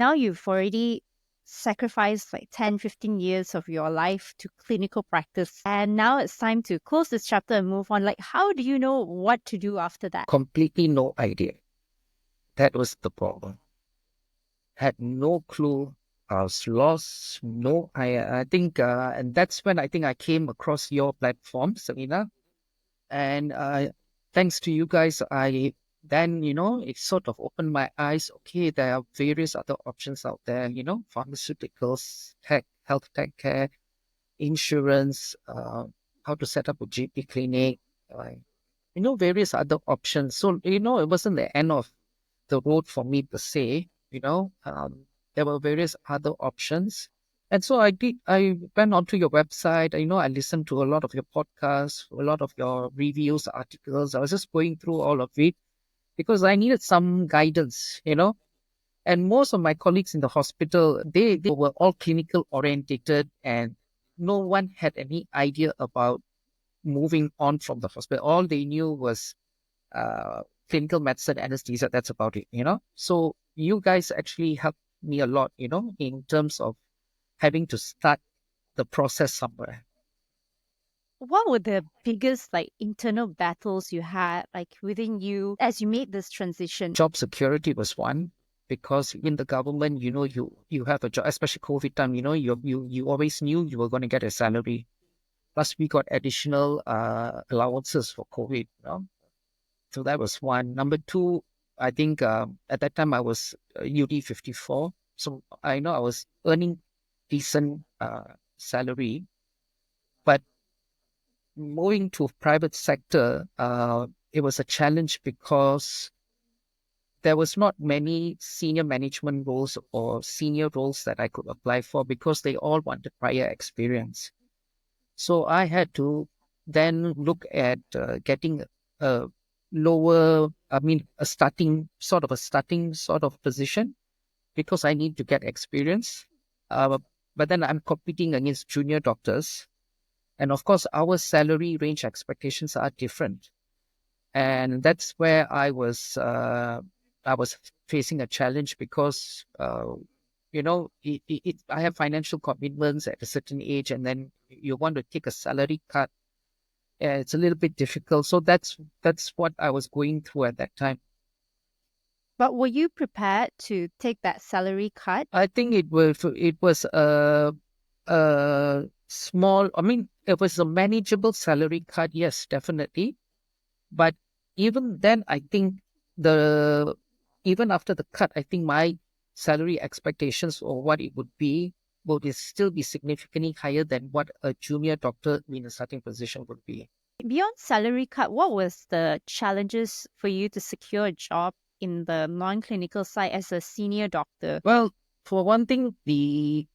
Now you've already sacrificed like 10, 15 years of your life to clinical practice. And now it's time to close this chapter and move on. Like, how do you know what to do after that? Completely no idea. That was the problem. Had no clue. I was lost. No, I think, and that's when I think I came across your platform, Selena. And thanks to you guys, I then, it sort of opened my eyes. Okay, there are various other options out there, pharmaceuticals, tech, health tech care, insurance, how to set up a GP clinic, uh, various other options. So, it wasn't the end of the road for me per se, there were various other options. And so I went onto your website. I listened to a lot of your podcasts, a lot of your reviews, articles. I was just going through all of it because I needed some guidance. And most of my colleagues in the hospital, they were all clinical orientated and no one had any idea about moving on from the hospital. All they knew was clinical medicine, anesthesia. That's about it. So you guys actually helped me a lot, in terms of having to start the process somewhere. What were the biggest like internal battles you had like within you as you made this transition? Job security was one because in the government, you have a job, especially COVID time. You always knew you were going to get a salary. Plus, we got additional allowances for COVID. So that was one. Number two, I think at that time I was UD 54. So I know I was earning decent salary, but moving to private sector, it was a challenge because there was not many senior management roles or senior roles that I could apply for because they all wanted prior experience. So I had to then look at getting a a starting sort of position because I need to get experience. But then I'm competing against junior doctors. And of course, our salary range expectations are different. And that's where I was facing a challenge because, I have financial commitments at a certain age, and then you want to take a salary cut. It's a little bit difficult. So that's what I was going through at that time. But were you prepared to take that salary cut? I think it was a small. I mean, it was a manageable salary cut. Yes, definitely. But even then, I think the even after the cut, I think my salary expectations or what it would be would still be significantly higher than what a junior doctor in a starting position would be. Beyond salary cut, what was the challenges for you to secure a job in the non-clinical side as a senior doctor? Well, for one thing, the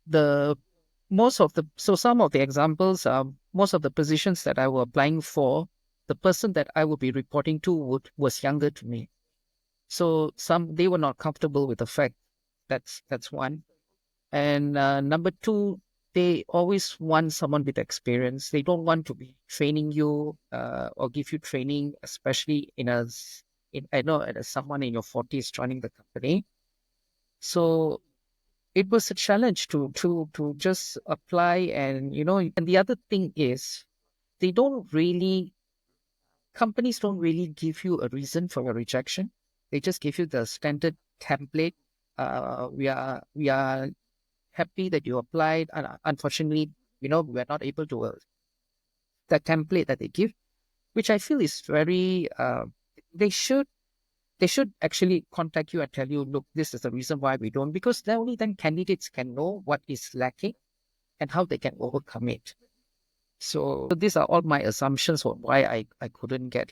most of the so some of the examples, most of the positions that I were applying for, the person that I would be reporting to was younger to me. So they were not comfortable with the fact. That's one. And number two, they always want someone with experience. They don't want to be training you or give you training, especially I know as someone in your 40s joining the company. So it was a challenge to just apply, and the other thing is they don't really companies don't really give you a reason for your rejection. They just give you the standard template. We are happy that you applied, and unfortunately, we're not able to the template that they give, which I feel is very. They should actually contact you and tell you, look, this is the reason why we don't, because only then candidates can know what is lacking and how they can overcome it. So these are all my assumptions for why I couldn't get